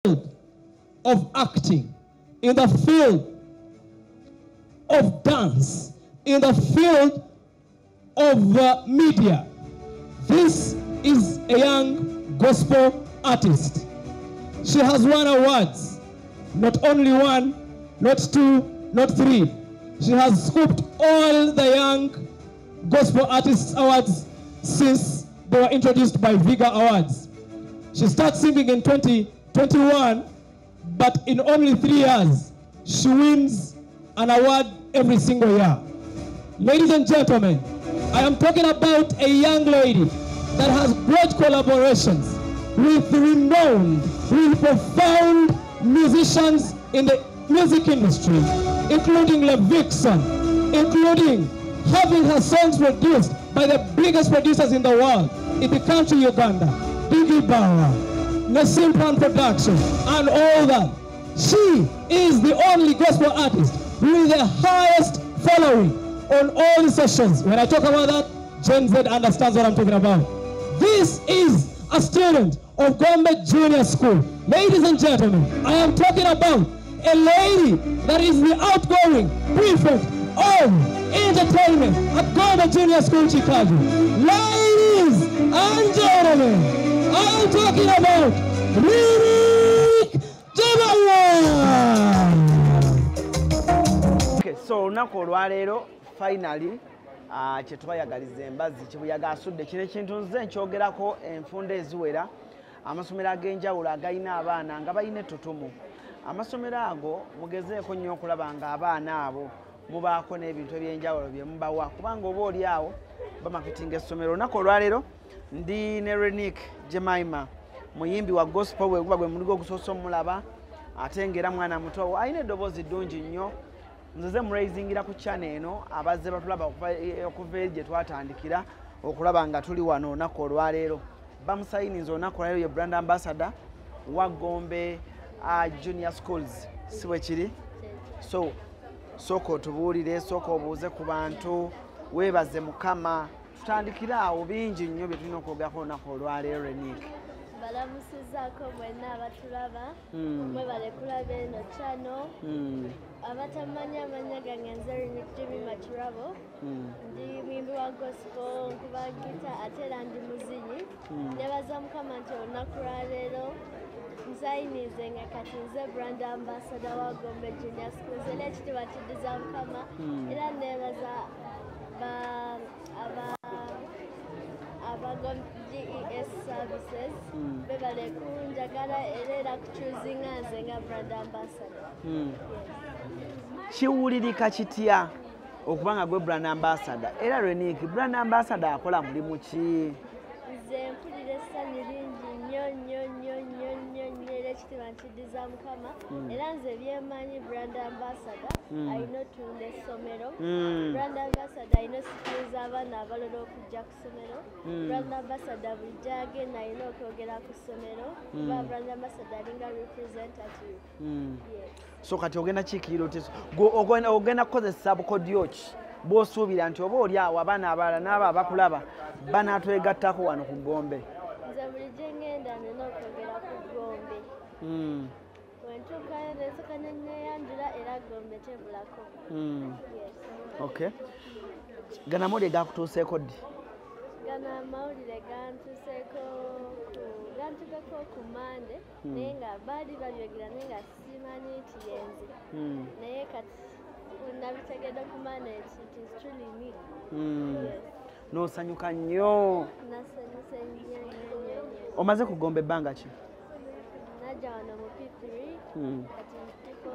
field of acting, in the field of dance, in the field of media. This is a young gospel artist. She has won awards, not only one, not two, not three. She has scooped all the young gospel artists awards since they were introduced by Viga Awards. She started singing in 2021, but in only 3 years, she wins an award every single year. Ladies and gentlemen, I am talking about a young lady that has great collaborations with renowned, with profound musicians in the music industry, including Levixon, including having her songs produced by the biggest producers in the world, in the country Uganda, Biggie Bawa, Nasimpan Production, and all that. She is the only gospel artist with the highest following on all the sessions. When I talk about that, Gen Z understands what I'm talking about. This is a student of Gombe Junior School. Ladies and gentlemen, I am talking about a lady that is the outgoing prefect of entertainment at Gombe Junior School, Chicago. Ladies and gentlemen, I am talking about Rinic Jemaima. Okay, so olunaku olwaleero finally kyetwayagaliza embazzi kibuyaga asudde kino ekintu nze nkyogerako enfunda eziwera amasomero ag'enjawulo agayina abaana nga bayina ettutumu. Amasomero ago mugezeeko nnyo okulaba nga abaana abo mubaako n'ebintu eby'enjawulo bye mubawa kubanga oba oli awo bamaketinga essomero. Olunaku olwaleero ndi ne Rinic Jemaima, muyimbi wa gospel bwe guba gwe muligo ogusoose omulaba ate ng'era mwana muto alina eddoboozi ddungi nnyo. Nze murayizingira ku channel eno abazze batulaba okuva eri gye twatandikira okulaba nga tuli wano olunaku olwaleero. Bamusayiniza olunaku olwaleero ye brand ambassador wa Gombe Junior Schools, si bwe kiri? So sooka otubuulire, sooka obuuze ku bantu, weebaze Mukama. Tutandikira awo bingi nnyo bye tulina okwogerako olunaku olwaleero Rinic. Balamusizaako mwenna abatulaba mwebale kulaba eno channel. Abatamanya amanya gange nze Rinic Jemaima Turabo, ndi muyimbi wa gospel, nkuba gita ate era ndi muzinyi. Nebaza Mukama nti olunaku lwaleero nsayinize nga kati nze brand ambassador wa Gombe Junior Schools. Era ekitiibwa kiddiza Mukama era nebaza GES services bebale kunjagala era kuchuzinga nze nga brand ambassador. Kiwulirika kitya okuba nga gwe brand ambassador? Era Rinic brand ambassador akola mulimu ki? Nze mpulira essanyu lingi nnyo nnyo nnyo nnyo nnyo nnyo era ekitiibwa nkiddiza Mukama. Era nze byemanyi brand ambassador alina otunda essomero. Brand ambassador alina osikiriza abaana abalala okujja ku ssomero. Brand ambassador bulijjo agenda alina okwogera ku ssomero. Kuba brand ambassador alinga representative. So kati ogenda kiikirira oti ogenda kukozesa bukodyo ki bw'osuubira nti oba oli awo abaana abalala n'abo abakulaba banaatwegattako wano ku Gombe? Nze bulijjo ngenda nina okwogera ku Gombe. Wentuukayo nensukanya neyanjula era Gombe tebulako. Okay. Gana amawulire gakutuuseeko ddi? Gana amawulire gantuuseeko ku Mande naye nga baali babyogera naye nga simanyi nti yenze. Naye kati nabitegedde ku Mande nti it is truly me. N'osanyuka nnyo? Nasanyuse nnyo nnyo nnyo. Omaze ku Gombe ebbanga ki? Najja wano mu P3 kati ntiko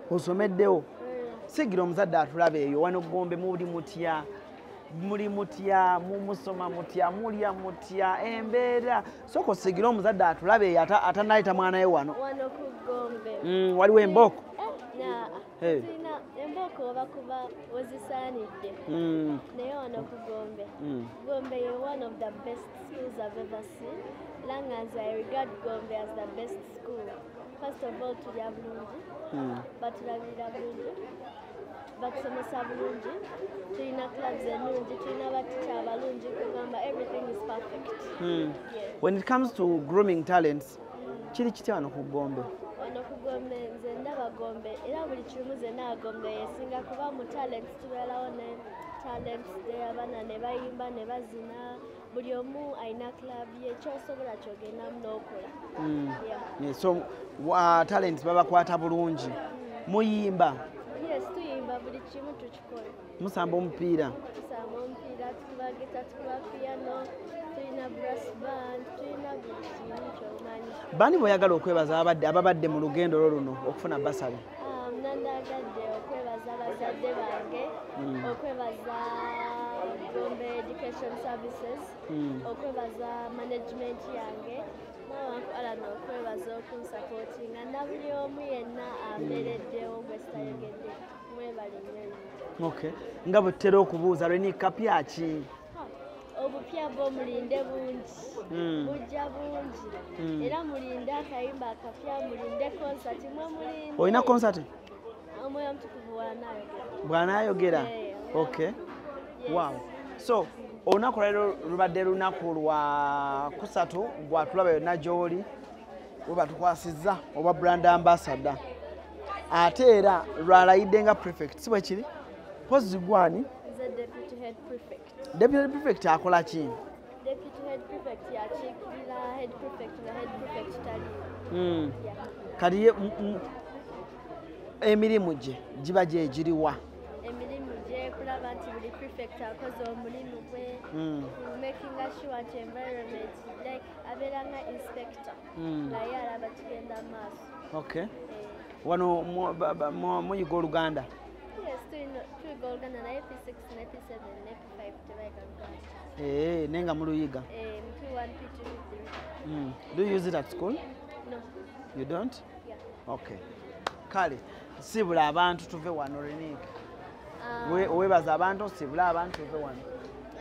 5 osomeddewo? Sigira omuzadde atulaba eyo wano Gombe muli mutya mumusoma mutya mulya mutya embeera. Sooka osigira omuzadde atulaba eyo atanayita mwana we wano ku Gombe. Waliwo embooko? Sina embooko oba kuba wezisaanidde naye wano ku Gombe. Gombe is one of the best schools I've ever seen. Long as I regard Gombe as the best school. First of all, tulya bulungi batulabirira bulungi. batusomesa bulungi tulina clubs ennungi tulina baticha abalungi kugamba everything is perfect. When it comes to grooming talents kiri kitya wano ku Gombe? Wano ku Gombe nze ndaba Gombe era buli kimu ze Gombe yesinga kuba mu talents tubeerawo ne talents day abaana ne bayimba ne bazina buli omu alina club ye kyosobola kyogendamu n'okola. So talents babakwata bulungi. Muyimba? Yes, tuyimba buli kimu tukikola. Musamba omupiira? Tusamba omupiira, tukuba gita, tukuba piano, tulina brass band, tulina buli kimu ky'omanyi. Bani boyagala okwebaza ababadde mu lugendo luno okufuna basale? Nandagadde okwebaza bazadde bange, okwebaza Gombe Education Services, okwebaza management yange, n'abantu okwebaza okunsupportinga na buli omu yenna ambeereddewo gwe sitayogedde mwebale nnyo. Okay. Nga bwe tutera okubuuza Rinic kapya ki? Obupya bwo mulinde bungi, bujja bungi, era mulinde akayimba akapya, mulinde concert mwe mulinde. Olina concert? Omwoyo omutukuvu bw'anaayogera. Okay. Wow. So olunaku leero lubadde lunaku lwa kusatu gwatulaba yonna gy'oli we batukwasizza oba brand ambassador ate era lwalayidde nga prefect si bwe kiri? Pozi gwani? Deputy head prefect. Deputy prefect akola ki? Deputy head prefect yakiikirira head prefect nga head prefect tali. Kati emirimu gye giba gyegiriwa? Emirimu gye kulaba nti buli prefect akoze omulimu gwe, making sure nti environment like abeera nga inspector naye alaba kigenda maaso. Okay. Wano muyiga Oluganda? Yes, tuyiga Oluganda naye P6 ne P7 ne P5 tebayiga Luganda. Nenga muluyiga? P1, P2, P3. Do you use it at school? No. You don't? Yeah. Okay. Kale, sibula abantu tuve wano Rinic. Webaza abantu sibula abantu tuve wano.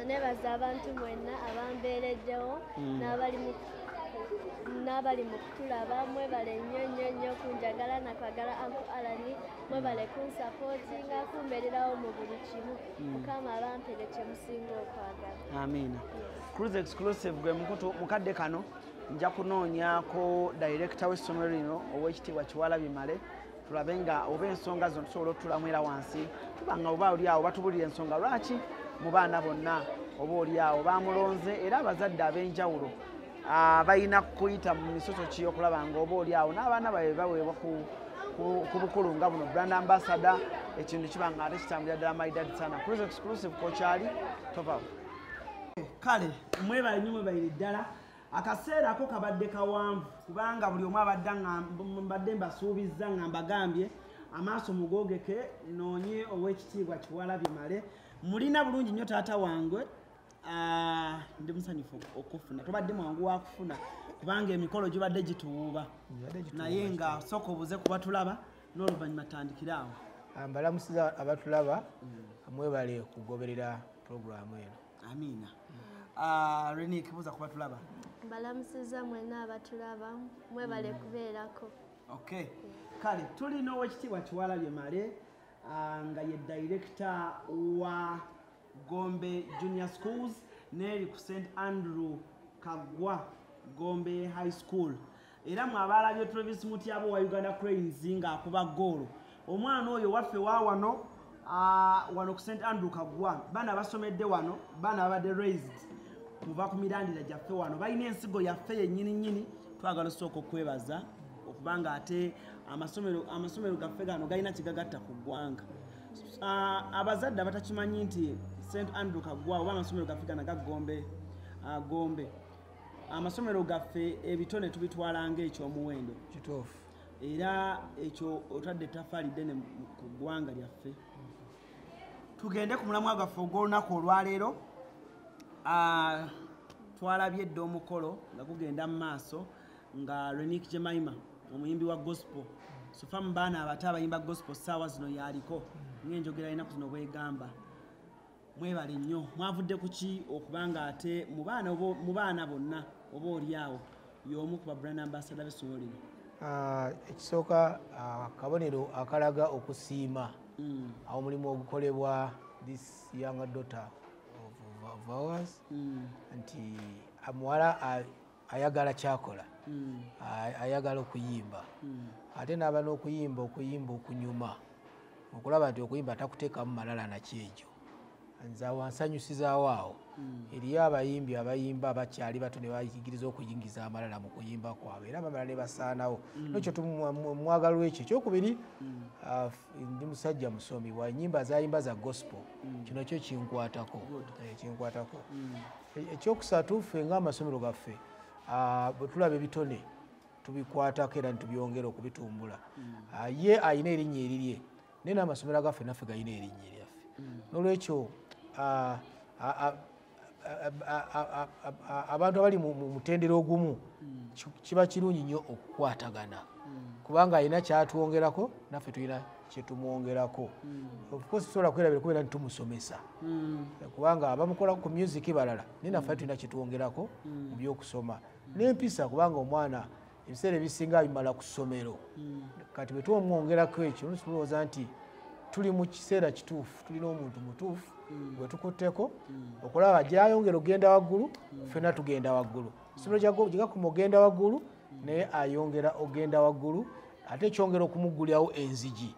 Nebaza abantu mwenna abambeereddewo n'abali mu kutulaba mwebale nnyo kunjagala nakwagala Uncle Allan mwebale kunsupportinga kumbeererawo mu buli kimu mukama abampere kye musinga okwagala. Amiina. CRUZ exclusive gwe mukadde kano nja kunoonyaako director w'essomero lino ow'ekitiibwa Kiwalabye tulabe nga oba ensonga zino tusobola otulamu era wansi tubanga oba oli awo batubulira ensonga lwaki mu baana bonna oba oli awo bamulonze era abazadde ab'enjawulo balina kuyita mu misoso ki okulaba nga oba oli awo n'abaana bawe baweebwa ku bukulu nga buno brand ambassador ekintu kiba nga ate kitambulira ddala maidadi sana. CRUZ exclusive kokyali tovaawo. Kale mwebale nnyo mwebalire ddala akaseera ako kabadde kawanvu kubanga buli omu abadde mbadde mbasuubizza nga mbagambye amaaso mugogeke noonye ow'ekitiibwa Kiwalabye mulina bulungi nnyo taata wange ndi musanyufu okufuna tobadde mwangu wakufuna kubanga emikolo gibadde gituwuuba naye nga sooka obuze kuba tulaba n'oluvannyuma tandikira awo. Mbalamusiza abatulaba mwebale kugoberera puroguramu eno. Amiina. Rinic buuza kuba tulaba. Mbalamusiza mwenna abatulaba mwebale kubeerako. Okay. Kale tulina ow'ekitiibwa Kiwalabye nga ye director wa Gombe Junior Schools neri ku St Andrew Kagwa Gombe High School era mwabalabye Travis Mutyabo wa Ugandacelebrity ng'akuba goolo. Omwana oyo waffe wa wano ku St Andrew Kagwa baana basomedde wano baana babadde raised kuva ku mirandira gyaffe wano balina ensigo yaffe yennyini twagala osooka okwebaza okubanga ate amasomero gaffe gano galina kigagatta ku ggwanga. Abazadde abatakimanyi nti St Andrew Kagwa oba amasomero gaffe gano Gombe amasomero gaffe ebitone tubitwala ng'ekyomuwendo Kituufu. era ekyo otadde ettaffaali ddene ku ggwanga lyaffe. Tugende ku mulamwa gwaffe ogw'olunaku olwaleero. Twalabye edda omukolo nga gugenda mu maaso nga Rinic Jemaima omuyimbi wa gospel sofa mu baana abato abayimba gospel ssaawa zino yaliko ng'enjogera alinaku zino bwegamba. Mwebale nnyo mwavudde ku ki okubanga ate mu baana bonna oba oli awo y'omu ku ba brand ambassador b'essomero lino? Ekisooka akabonero akalaga okusiima awo mulimu ogukolebwa this younger daughter of ours nti amuwala ayagala kyakola ayagala okuyimba ate n'aba n'okuyimba okunyuma okulaba nti okuyimba takuteekamu malala nakyejo nze wansanyusizaawo awo eriyo abayimbi abayimba abakyali bato ne bayigiriza okuyingiza amalala mu kuyimba kwabwe era bamala ne basaanawo nekyo tumwagalwa ekyo ekyokubiri ndi musajja musomi wa nnyimba zayimba za gospel kino kyo kinkwatako ekyokusatu ffe ng'amasomero gaffe bwe tulaba ebitone tubikwatako era nitubyongera okubitumbula ye ayina erinnya erirye naye n'amasomero agaffe naffe gayina erinnya eryaffe n'olwekyo abantu abali mu mutendero ogumu kiba kirungi nnyo okukwatagana kubanga alina kyatwongerako naffe tulina kyetumwongerako ofcourse tusobola kwerabira kubeera nitumusomesa kubanga abamukola ku music balala naye naffe tulina kyetwongerako mu byokusoma n'empisa kubanga omwana ebiseera ebisinga bimala ku ssomero kati bwe twomwongerako ekyo tulowooza nti tuli mu kiseera kituufu tulina omuntu mutuufu gwe tukutteko okulaba gyayongera okugenda waggulu ffenna tugenda waggulu essomero gyegakuma ogenda waggulu naye ayongera ogenda waggulu ate kyongera okumuggulyawo enzigi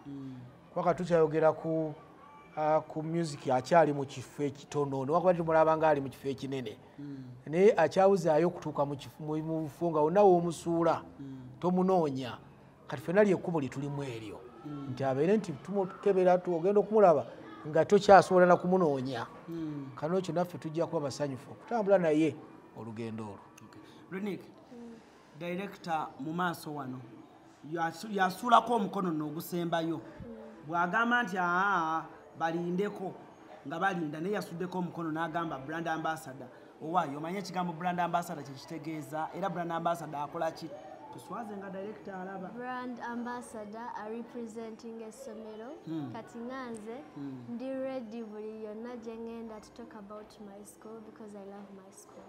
kubanga tukyayogera ku music akyali mu kifo ekitono newakuba tumulaba nga ali mu kifo ekinene naye akyawuzaayo okutuuka mu bufo nga wonna w'omusuula tomunoonya kati ffenna lyekkubo lyetulimu eryo nti abeere nti tumukebera ogenda okumulaba nga tokyasobola na kumunoonya kano ekyo naffe tujja kuba basanyufu okutambula naye olugendo olwo. Rinic, director mu maaso wano yasuulako omukono n'ogusembayo bw'agamba nti balindeko nga balinda naye yasuddeko omukono n'agamba brand ambassador owaayo omanye ekigambo brand ambassador kyekitegeeza era brand ambassador akola ki tuswaze nga director alaba brand ambassador representing essomero kati nganze ndi ready buli yonna gye ngenda to talk about my school because I love my school.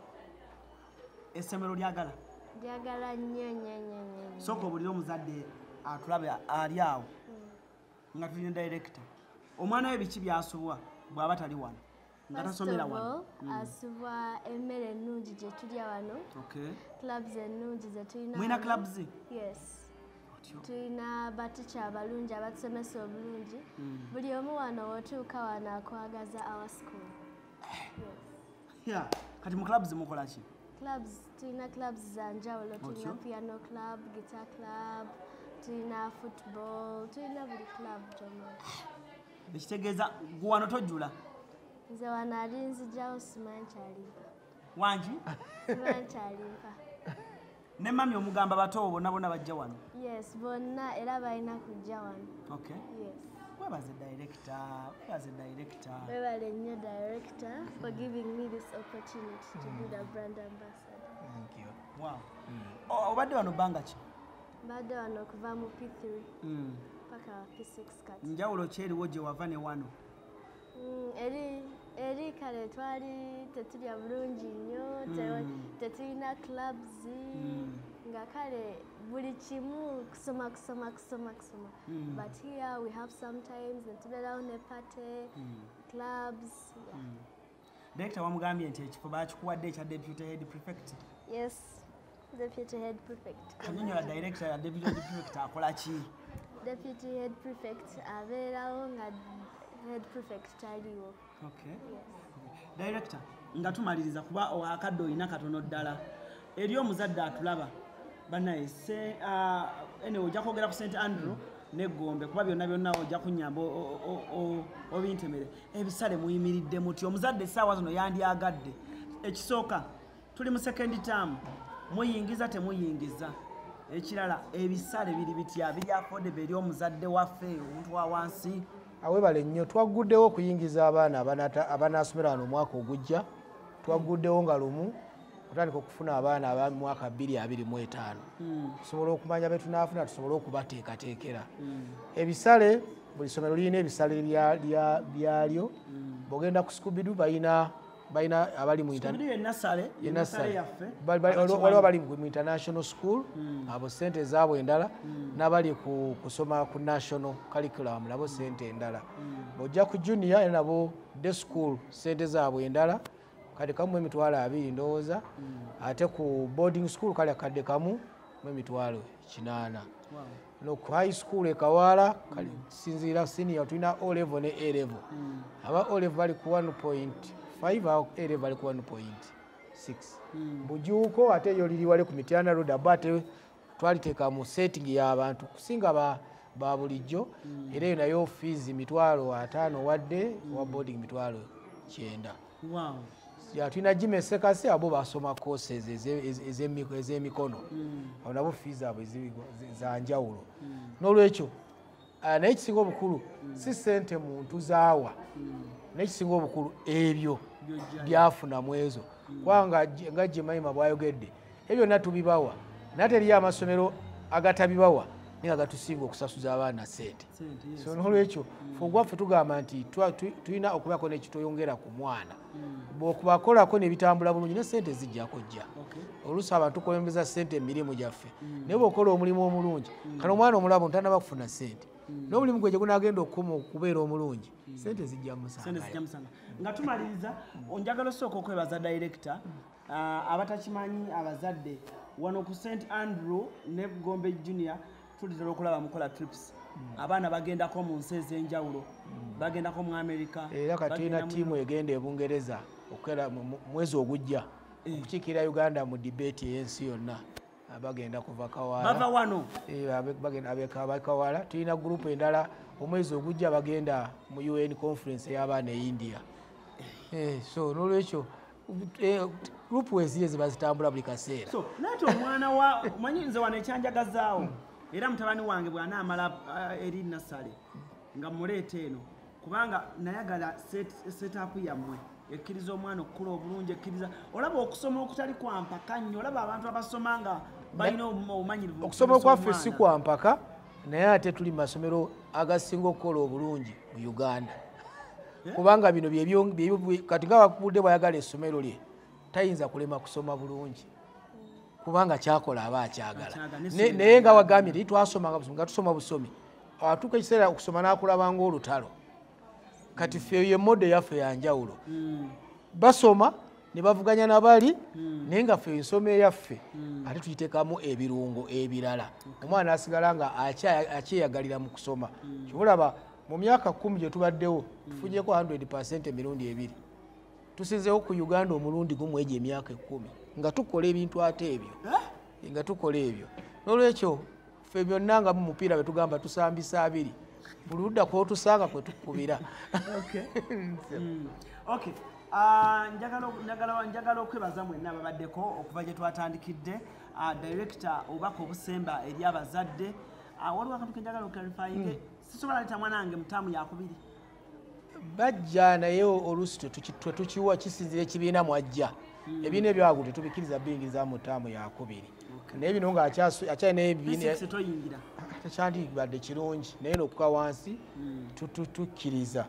Essomero lyagala nnyo sooka obulira omuzadde atulabe ali awo nga tulina director omwana we biki byasubwa bw'aba tali wano nga tasomera wano asubwa emmere ennungi gye tulya wano clubs ennungi ze tulina mwina clubs yes tulina batica abalungi abatusomesa obulungi buli omu wano wotuuka wano akwagaza our school kati mu clubs mukola ki clubs tulina clubs za njawulo tulina piano club guitar club tulina football tulina buli club gyonna ekitegeeza gwe wano tojjula nze wano ali nzijjawo simanyi kyalimpa wangi simanyi kyalimpa ne mami omugamba bato bonna bonna bajja wano yes bonna era balina kujja wano yes webaze director webale nnyo director for giving me this opportunity to be the brand ambassador. Thank you. Wow. Obadde wano bbanga ki? Mbadde wano okuva mu P3 paka P6 kati. Njawulo ki eriwo gye wava ne wano? Eri kale twali tetulya bulungi nnyo tetulina clubs nga kale buli kimu kusoma but here we have sometimes netubeerawo ne party clubs Director wamugambye nti ekifo bakikuwadde ekya deputy head prefect. Yes, deputy head prefect. Kanyonyola director ya deputy head prefect akola ki? Deputy head prefect abeerawo nga head prefect taliwo. Director nga tumaliriza kuba akadde olina katono ddala eri omuzadde atulaba banaye ene ojja kwogera ku St Andrew n'Egombe kuba byonna ojja kunyamba obintemere ebisale muyimiridde muti omuzadde essaawa zino yandyagadde ekisooka tuli mu second term muyingiza temuyingiza ekirala ebisale biri bitya biri affordable eri omuzadde waffe omuntu wa wansi awebale nnyo twaguddewo okuyingiza abaana abanaasomera wano omwaka ogujja twaguddewo nga lumu kutandika okufuna abaana aba mwaka 2025 tusobola okumanya betunaafuna tusobole okubateekateekera ebisale buli ssomero lirina ebisale byalyo bw'ogenda ku Scooby-Doo balina balina abali mu international school abo sente zaabwe endala n'abali kusoma ku national curriculum nabo sente endala bw'ojja ku junior era nabo day school sente zaabwe endala kati kamu emitwalo 2 ndowooza ate ku boarding school kale akadde kamu mu emitwalo 8 no ku high school ekawaala kali sinzira senior tulina O level ne A level aba O level bali ku 1.5 au A level bali ku 1.6 bujuuko ate yo liri wale ku Mityana road abate twaliteeka mu setting y'abantu kusinga ba bulijjo era eyo nayo fees mitwalo 5 wadde wa boarding mitwalo 9 ya tulina Jime Sekasi abo basoma courses ez'emikono abo nabo fees abo za njawulo n'olwekyo naye ekisinga obukulu si sente muntu zaawa n'ekisinga obukulu ebyo byafuna mu ezo kubanga nga Jemaima bwayogedde ebyo byonna tubibawa nate eriyo amasomero agatabibawa naye gatusinga okusasuza abaana sente so n'olwekyo fugwaffe tugamba nti tulina okubaako n'ekitoyongera ku mwana bw'okubakolako n'ebitambula bulungi ne sente zijja kujja oluusi abantu tukulembeza sente emirimu gyaffe naye bw'okola omulimu omulungi kano omwana omulabu ntanaba kufuna sente n'omulimu gwe gye gunaagenda okukoma okubeera omulungi sente zijja musanga nga tumaliriza onjagala osooka okwebaza director abatakimanyi abazadde wano ku St Andrew ne Gombe Junior tulitera okulaba mukola trips abaana bagendako mu nsi ez'enjawulo bagendako mu America era kati tulina tiimu egenda e Bungereza okwera mwezi ogujja okukiikirira Uganda mu debate y'ensi yonna bagenda kuva Kawaala bava wano bagenda abekawala tulina group endala omwezi ogujja bagenda mu UN conference y'abaana e India so n'olwekyo group wezire zibazitambula buli kaseera so nati omwana wa manyinze wano ekyanjagazaawo era mutabani wange bw'anaamala eri nasale nga muleeta eno kubanga nayagala setup yammwe ekkiriza omwana okukula obulungi ekkiriza olaba okusoma okutali kwampaka nnyo olaba abantu abasoma nga balina obumanyirivu okusoma kwaffe si kwampaka naye ate tuli mu masomero agasinga okukola obulungi mu Uganda kubanga bino kati nga wakubudde bwayagala essomero lye tayinza kulema kusoma bulungi kubanga kyakola aba akyagala naye nga wagambye nti twasomanga busomi nga tusoma busomi atuuka ekiseera okusoma n'akulabanga olutalo kati ffe ye mode yaffe yanjawulo basoma ne bavuganya nabali naye nga ffe ensoma eyaffe ate tuyiteekamu ebirungo ebirala omwana asigala nga akyeyagalira mu kusoma kibulaba mu myaka 10 gye tubaddewo tufunyeeko 100% emirundi 2 tusinzeewo ku Uganda omulundi gumu egyo emyaka 10 nga tukola ebintu ate ebyo nga tukola ebyo n'olwekyo ffe byonna nga mu mupiira bwe tugamba tusambisa 2 buli ludda kw'otusanga kwe tukubira njagala okwebaza mwenna ababaddeko okuva gye twatandikidde director obubaka obusemba eri abazadde waliwo akantu kenjagala okarifayinge sisobola leeta mwana wange mutaamu yakubiri bajja naye oluusi tetukiwa kisinzira ekibiina mwajja ebiina ebyagulu tetubikiriza bingiriza mutaamu yakubiri naye bino nga akyalina ebibiina tekyandibadde kirungi naye n'okuka wansi tukkiriza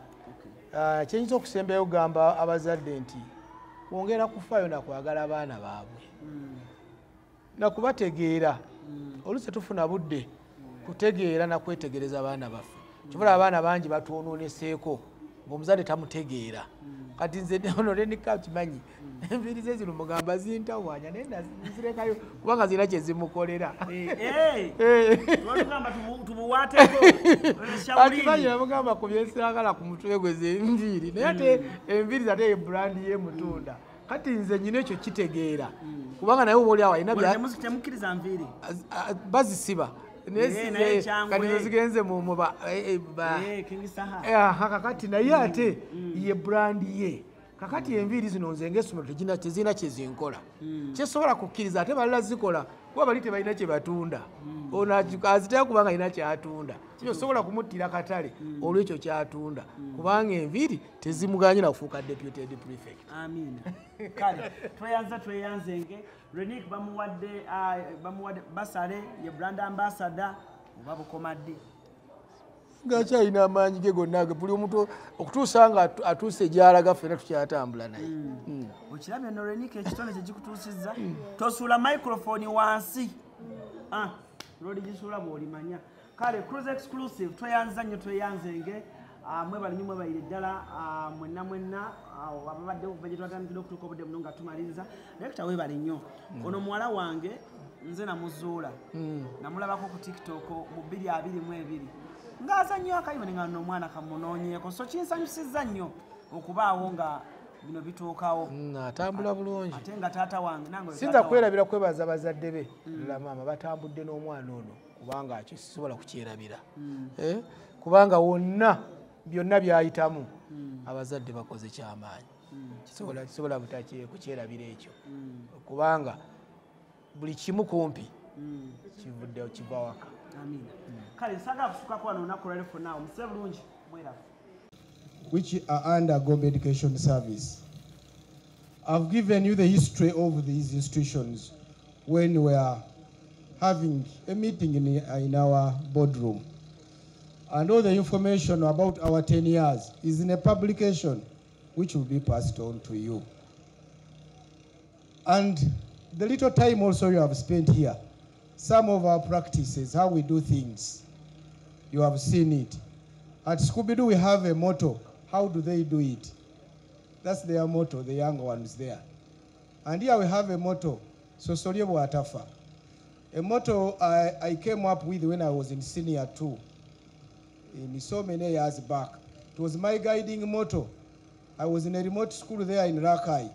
kyenyinza okusembayo okugamba abazadde nti wongera kufaayo nakwagala abaana baabwe nakubategeera oluusi tufuna budde kutegeera nakwetegereza abaana baffe kibula abaana bangi batwononeseeko ng'omuzadde tamutegeera kati nze ono Rinic kimanyi enviiri ze zino mugamba zintawanya naye nazirekayo kubanga zirina kyezimukolera akimanyi namugamba ku byensiragala ku mutwe gwe zenviiri naye ate enviiri zate ebrandi yemutunda kati nze nyina ekyo kitegeera kubanga naye oba oliawo alina bazisiba kati zigenze kakati naye ate ye brandi ye kakati enviiri zino nze ng'essomero tezirina kyezinkola kyesobola kukkiriza ate balala zikola kuba bali tebalina kye batunda ono azitera kubanga alina kyatunda kyosobola kumuttira katale olwekyo kyatunda kubanga enviiri tezimuganyira kufuuka deputed prefect. Amiina. Kale tweyanzenge Rinic bamuwadde basale ye brand ambassador oba bukomadde ngakyalina amaanyi ge gonna buli omuntu okutuusa nga atuuse gy'alaga ffenna tukyatambula naye. Okirabye no Rinic ekitone kye gikutuusizza tosuula microphone wansi lodi gisuula bw'olimanya. Kale CRUZ exclusive tweyanza nnyo tweyanzenge mwebale nnyo mwebayire ddala mwenna ababadde okuva gye twatandikira okutuuka obudde buno nga tumaliriza. Lekita weebale nnyo. Ono muwala wange nze namuzuula namulabako ku TikTok mu 2022 ng'azannyo akayimba nga nno omwana kamunoonyeeko so kinsanyusizza nnyo okubaawo nga bino bituukawo atambula bulungi ate nga taata wange nange sinza kwerabira kwebaza bazadde be la maama batambudde n'omwana ono kubanga akyo sisobola kukyerabira kubanga wonna byonna byayitamu abazadde bakoze kyamaanyi kisobola kukyerabira ekyo kubanga buli kimu kumpi kivudde kiva waka. Kale nsagala kusukako wano olunaku lwalefu naawe musebe bulungi mwerafu. Which are under Gombe Education Service. I've given you the history of these institutions when we are having a meeting in our boardroom. And all the information about our 10 years is in a publication which will be passed on to you. And the little time also you have spent here, some of our practices, how we do things, you have seen it. At Scooby-Doo we have a motto. How do they do it? That's their motto, the young ones there. And here we have a motto, Sosolyebu Atafa. A motto I came up with when I was in senior 2, in so many years back. It was my guiding motto. I was in a remote school there in Rakai,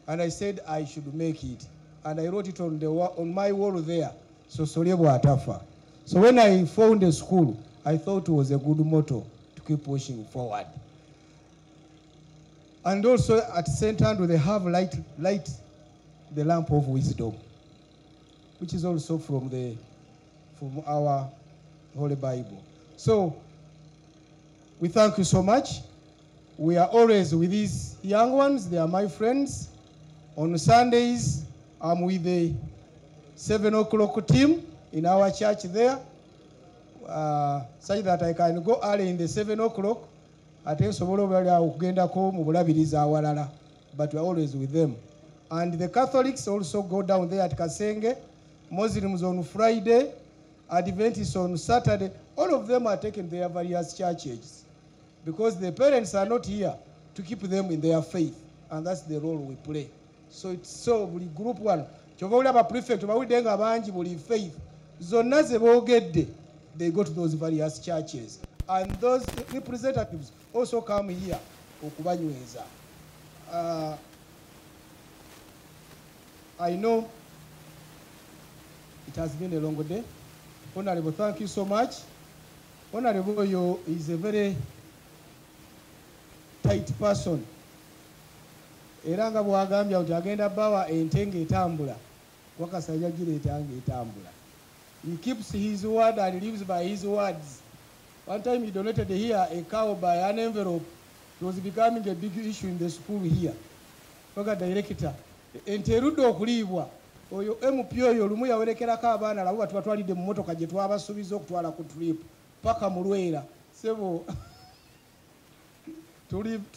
and I said I should make it. And I wrote it on my wall there, Sosolyebu Atafa. So when I found a school, I thought it was a good motto to keep pushing forward. And also at St. Andrew they have light the lamp of wisdom, which is also from our Holy Bible. So we thank you so much. We are always with these young ones. They are my friends. On Sundays, I'm with the 7 o'clock team in our church there, such that I can go early in the 7 o'clock. But we are always with them. And the Catholics also go down there at Kasenge, Muslims on Friday, Adventists on Saturday. All of them are taken their various churches because the parents are not here to keep them in their faith, and that's the role we play. So it's so group one. Prefect faith. They go to those various churches. And those representatives also come here. I know it has been a long day. Honorable, thank you so much. Honorable, you is a very tight person. Eranga bwagambya uti agenda bawa entenge etambula. Wakasajja gire etange etambula. He keeps his word and lives by his words. One time he donated here a cow by an envelope. It was becoming a big issue in the school here. Toka director. Enterudo okulibwa. Oyo MP oyo lumu yawerekerako abaana labo batwalidde mu motoka gye twabasuubiza okutwala ku trip paka mu Lwera. Sebo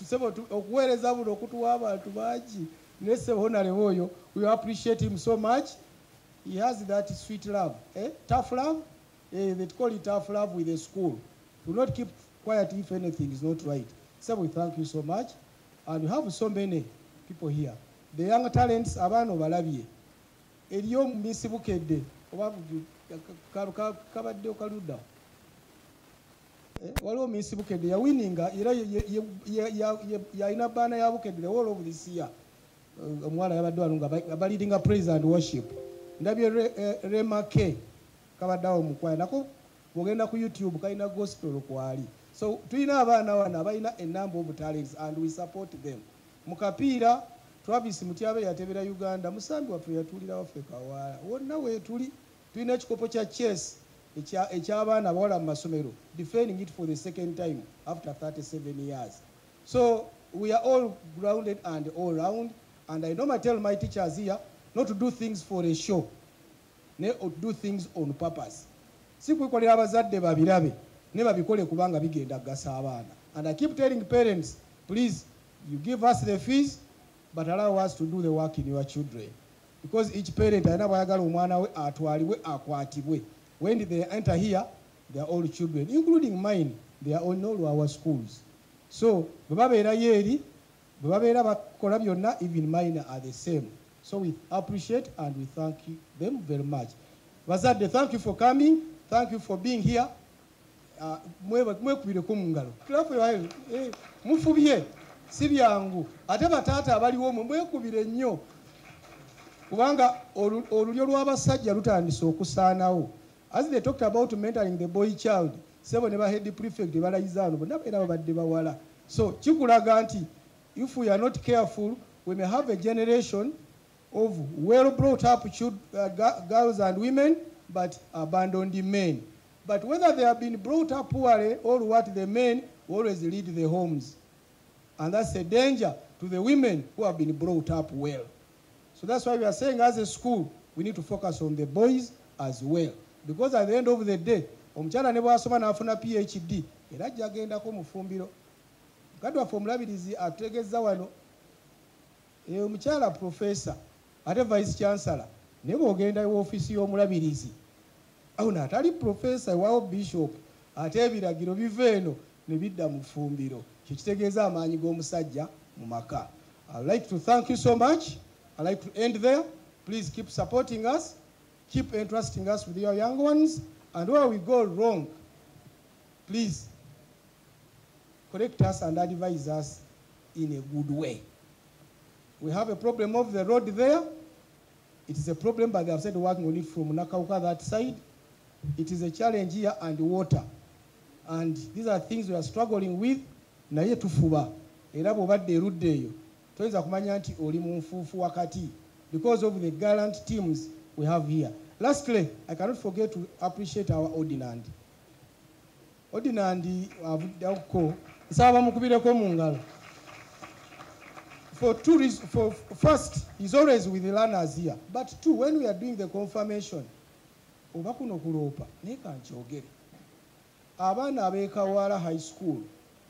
sebo okuweereza buno okutuwa abantu bangi. Nese Honorable oyo, we appreciate him so much. He has that sweet love, tough love. They call it tough love with the school. Do not keep quiet if anything is not right. So we thank you so much. And we have so many people here. The young talents, abano balabye. Eliyo misibukedde. Kabadde okaluda. Waliwo misibukedde ya winninga era ya ina bana ya bukedde all over this year. Omwana yabadde walunga leading a praise and worship. Ndabye Remake kabaddawo mukwaya nako bwogenda ku YouTube kalina gospel kwali. So tulina abaana wana balina a number of talents and we support them. Mukapiira Travis Mutyabe yatebera Uganda, musambi waffe yatulira waffe Kawala. Wonna we tulina ekikopo kya chess eky'abaana abawala mu masomero, defending it for the second time after 37 years. So we are all grounded and all round, and I normally tell my teachers here not to do things for a show, or to do things on purpose. Si kwekolera abazadde babirabe ne babikole kubanga bigenda kugasa abaana. And I keep telling parents, please, you give us the fees, but allow us to do the work in your children. Because each parent, I never got umwana we atwaliwe akwatibwe. When they enter here, they are all children, including mine. They are on all our schools. So, bababera yeri, bababera bakola byonna, even mine are the same. So we appreciate and we thank them very much. Bazadde, thank you for coming. Thank you for being here. Mwekubire ku mungalo. Klafu ya mufubye si byangu. Ate bataata abaliwo mwekubire nnyo. Kubanga olulyo lw'abasajja lutandise okusaanawo. As they talked about mentoring the boy child, sebo ne ba head prefect balayizaano bonna era babadde bawala. So kikulaga nti if we are not careful, we may have a generation of well brought up girls and women, but abandoned men. But whether they have been brought up poorly or what, the men always lead the homes. And that's a danger to the women who have been brought up well. So that's why we are saying as a school, we need to focus on the boys as well. Because at the end of the day, omukyala ne bw'asoma n'afuna PhD, era ajja agendako mu ffumbiro. Mukadde waffe omulabirizi atutegeeza wano, omukyala professor, ate vice chancellor, ne bw'ogenda w'ofiisi y'omulabirizi, awo n'atali professor ewawo bishop, ate ebiragiro biva eno ne bidda mu ffumbiro. Kye kitegeeza amaanyi g'omusajja mu maka. I'd like to thank you so much. I'd like to end there. Please keep supporting us. Keep entrusting us with your young ones. And where we go wrong, please correct us and advise us in a good way. We have a problem of the road there. It is a problem, but they have started working on it from Nakauka, that side. It is a challenge here, and water. And these are things we are struggling with. Naye tufuba. Era bw'obadde erudde eyo, toyinza kumanya nti oli mu nfuufu wakati, because of the gallant teams we have here. Lastly, I cannot forget to appreciate our Ordinand. Ordinand avuddeko, nsaba mukubireko mu ngalo. For two reasons. First, he's always with the learners here. But two, when we are doing the confirmation, oba kuno kuloopa, naye kankyogere. Abaana ab'Ekawala High School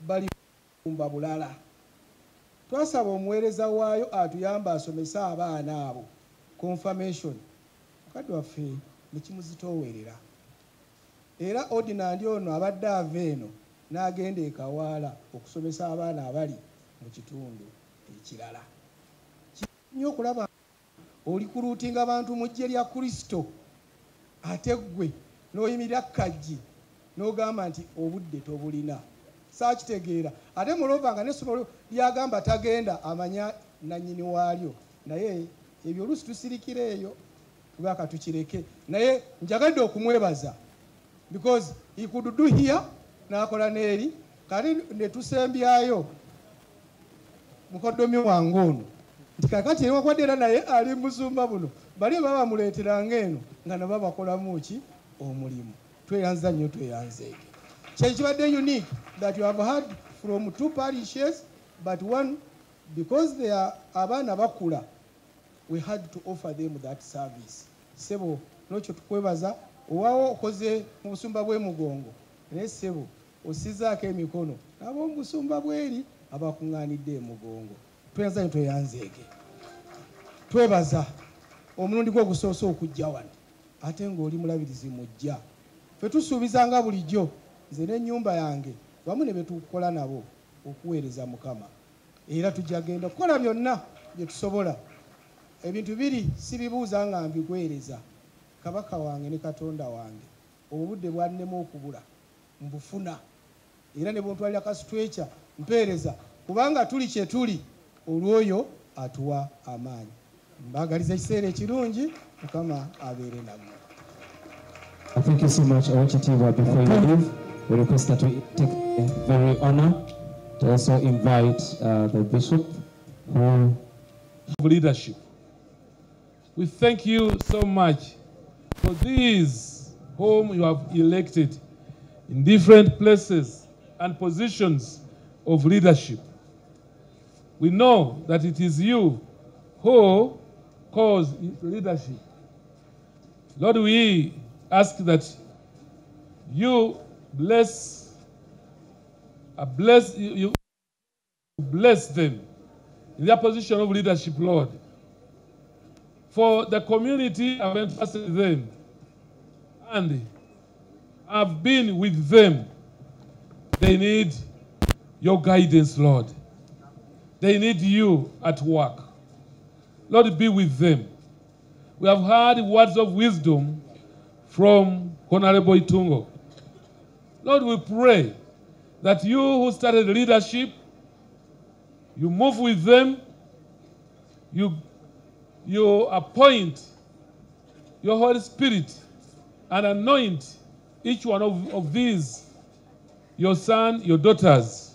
bali kumba bulala. Twasaba omuweereza waayo atuyamba asomese abaana abo. Confirmation. Mukadde waffe ne kimuzitoowerera. Era Ordinand ono abadde ava eno n'agenda Ekawala okusomesa abaana abali mu kitundu ekirala. Nnyo okulaba oli kuluutinga abantu mu ggye lya Kristo, ate ggwe n'oyimirira kajji n'ogamba nti obudde tobulina. Saakitegeera. Ate mulova nga n'essomero lyagamba tagenda amanya nannyini waalyo. Naye ebyo oluusi tusirikira eyo tubaka tukireke. Naye njagadde okumwebaza because he could do here n'akola n'eri, kati ne tusembyayo mukoddomi wange ono nti kakati ewakwadde era naye ali musumba buno bali baba bamuleeteranga eno nga nabo bakolamu ki omulimu. Tweyanza nnyo, tweyanzeege. Kibadde unique that you have heard from two parishes, but one, because they are abaana bakula, we had to offer them that service. Sebo n'okyo tukwebaza owaawo okoze mu busumba bw'emugongo naye sebo osizaako emikono n'ab'omu busumba bw'eri abakuŋŋaanidde emugongo. Tweyanza nnyo, tweyanzeege. Twebaza omulundi gwo ogusoose okujja wano ate ng'oli mulabirizi mujja. Ffe tusuubizanga bulijjo nze n'ennyumba yange wamu ne be tukola nabo okuweereza Mukama, era tujja genda kukola byonna bye tusobola. Ebintu biri sibibuuza nga mbigwereza. Kabaka wange ne Katonda wange obudde bwannema okubula mbufuna, era ne bwontwalira kasitweca mpeereza, kubanga tuli kye tuli olwoyo atuwa amaanyi. Mbagaliza ekiseera ekirungi, Mukama abeere nammwe. Thank you so much, Awonye. Before you leave, we request that we take a very honor to also invite the bishop who leadership. We thank you so much for these whom you have elected in different places and positions of leadership. We know that it is you who cause leadership. Lord, we ask that you you bless them in their position of leadership, Lord. For the community, I've entrusted them and I've been with them. They need your guidance, Lord. They need you at work. Lord, be with them. We have heard words of wisdom from Honorable Itungo. Lord, we pray that you who started leadership, you move with them, you appoint your Holy Spirit and anoint each one of these, your son, your daughters.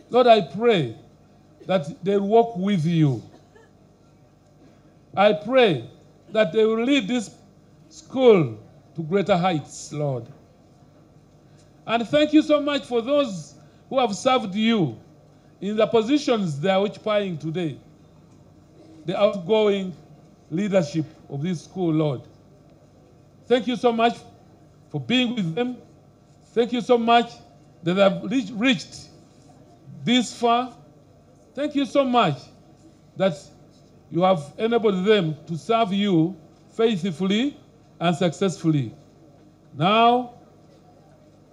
Lord, I pray that they walk with you. I pray that they will lead this school to greater heights, Lord. And thank you so much for those who have served you in the positions they are occupying today, the outgoing leadership of this school, Lord. Thank you so much for being with them. Thank you so much that they have reached this far. Thank you so much that you have enabled them to serve you faithfully and successfully. Now,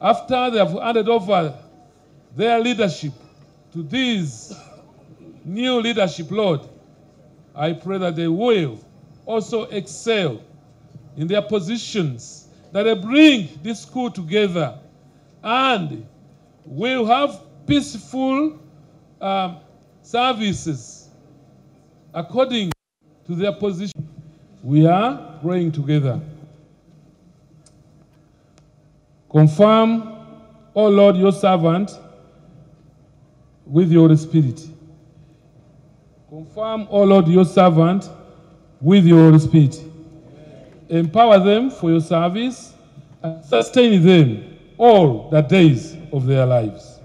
after they have handed over their leadership to this new leadership, Lord, I pray that they will also excel in their positions, that they bring this school together and will have peaceful services according to their position. We are praying together. Confirm, O Lord, your servant with your Spirit. Confirm, O Lord, your servant with your Spirit. Empower them for your service and sustain them all the days of their lives.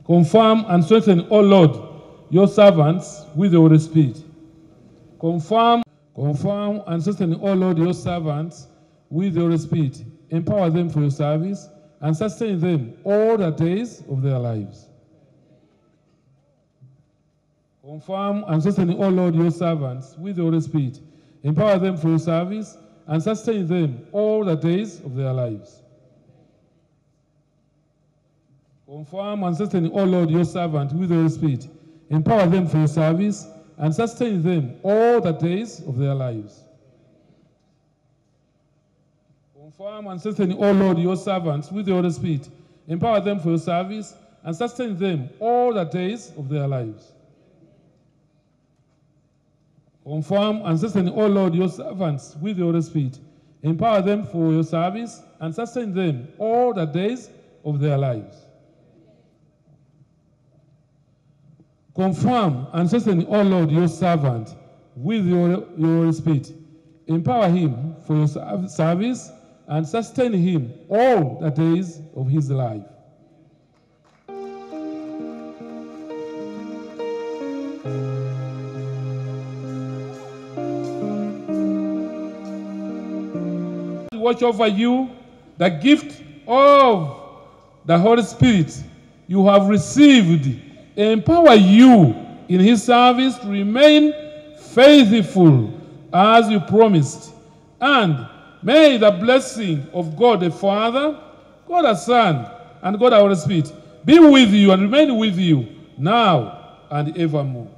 Confirm and strengthen, O Lord, your servants with your Spirit. Confirm and strengthen, O Lord, your servants with your Spirit. Empower them for your service and sustain them all the days of their lives. Confirm and strengthen, O Lord, your servants with your Spirit. Empower them for your service and sustain them all the days of their lives. Confirm and sustain, O Lord, your servant with your Spirit. Empower them for your service and sustain them all the days of their lives. Confirm and sustain, O Lord, your servants with your Spirit. Empower them for your service and sustain them all the days of their lives. Confirm and sustain, O Lord, your servants with your Spirit. Empower them for your service and sustain them all the days of their lives. Confirm and sustain, O Lord, your servant with your Spirit. Empower him for your service and sustain him all the days of his life. Watch over you, the gift of the Holy Spirit you have received, empower you in his service to remain faithful as you promised. And may the blessing of God the Father, God the Son, and God the Holy Spirit be with you and remain with you now and evermore.